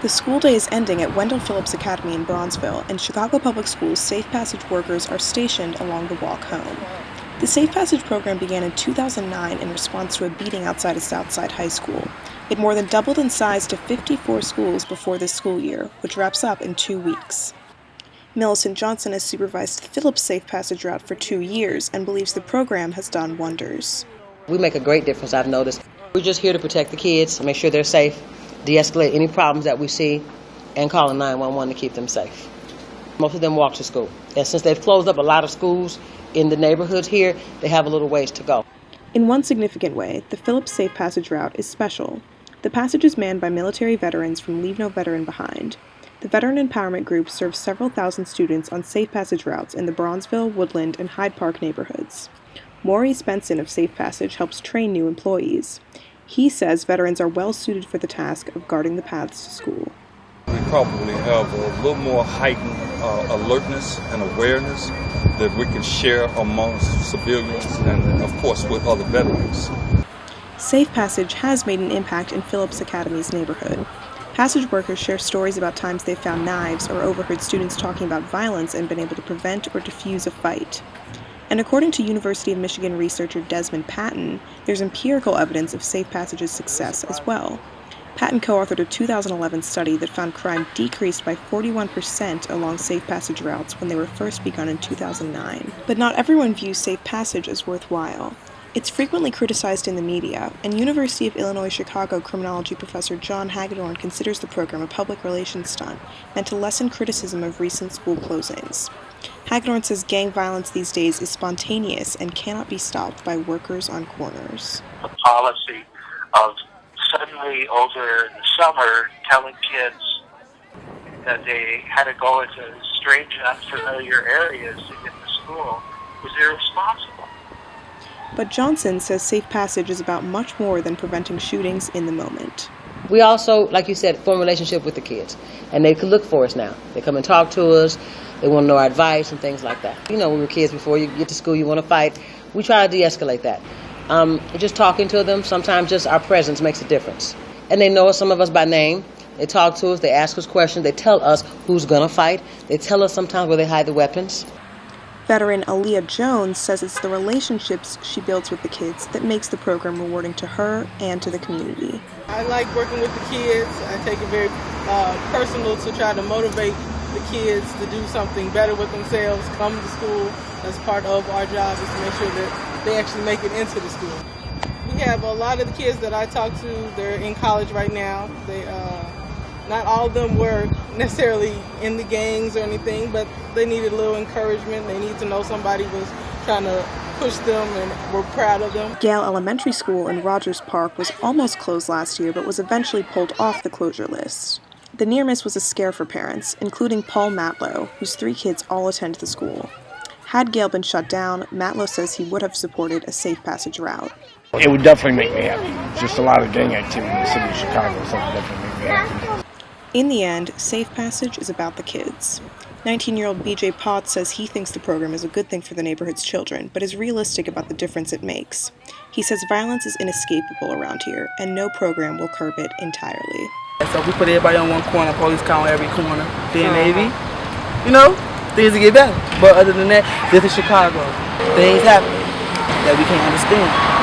The school day is ending at Wendell Phillips Academy in Bronzeville, and Chicago Public Schools Safe Passage workers are stationed along the walk home. The Safe Passage program began in 2009 in response to a beating outside of Southside High School. It more than doubled in size to 54 schools before this school year, which wraps up in 2 weeks. Millicent Johnson has supervised the Phillips Safe Passage route for 2 years and believes the program has done wonders. We make a great difference, I've noticed. We're just here to protect the kids, make sure they're safe, de-escalate any problems that we see, and call 911 to keep them safe. Most of them walk to school. And since they've closed up a lot of schools in the neighborhoods here, they have a little ways to go. In one significant way, the Phillips Safe Passage route is special. The passage is manned by military veterans from Leave No Veteran Behind. The Veteran Empowerment Group serves several thousand students on Safe Passage routes in the Bronzeville, Woodland, and Hyde Park neighborhoods. Maurice Benson of Safe Passage helps train new employees. He says veterans are well suited for the task of guarding the paths to school. We probably have a little more heightened alertness and awareness that we can share amongst civilians and, of course, with other veterans. Safe Passage has made an impact in Phillips Academy's neighborhood. Passage workers share stories about times they found knives or overheard students talking about violence and been able to prevent or defuse a fight. And according to University of Michigan researcher Desmond Patton, there's empirical evidence of Safe Passage's success as well. Patton co-authored a 2011 study that found crime decreased by 41% along Safe Passage routes when they were first begun in 2009. But not everyone views Safe Passage as worthwhile. It's frequently criticized in the media, and University of Illinois Chicago criminology professor John Hagedorn considers the program a public relations stunt meant to lessen criticism of recent school closings. Hagedorn says gang violence these days is spontaneous and cannot be stopped by workers on corners. The policy of suddenly over the summer telling kids that they had to go into strange and unfamiliar areas to get to school was irresponsible. But Johnson says Safe Passage is about much more than preventing shootings in the moment. We also, like you said, form a relationship with the kids, and they can look for us now. They come and talk to us. They want to know our advice and things like that. You know, when we were kids, before you get to school, you want to fight. We try to de-escalate that. Just talking to them, sometimes just our presence makes a difference. And they know some of us by name. They talk to us, they ask us questions, they tell us who's going to fight. They tell us sometimes where they hide the weapons. Veteran Aaliyah Jones says it's the relationships she builds with the kids that makes the program rewarding to her and to the community. I like working with the kids. I take it very personal to try to motivate the kids to do something better with themselves, come to school. That's part of our job, is to make sure that they actually make it into the school. We have a lot of the kids that I talk to, they're in college right now. Not all of them were necessarily in the gangs or anything, but they needed a little encouragement. They need to know somebody was trying to push them and were proud of them. Gale Elementary School in Rogers Park was almost closed last year, but was eventually pulled off the closure list. The near miss was a scare for parents, including Paul Matlow, whose 3 kids all attend the school. Had Gale been shut down, Matlow says he would have supported a Safe Passage route. It would definitely make me happy. Just a lot of gang activity in the city of Chicago, so it would definitely make me happy. In the end, Safe Passage is about the kids. 19-year-old BJ Potts says he thinks the program is a good thing for the neighborhood's children, but is realistic about the difference it makes. He says violence is inescapable around here, and no program will curb it entirely. So if we put everybody on one corner, police car on every corner, then maybe, things will get better. But other than that, this is Chicago. Things happen that we can't understand.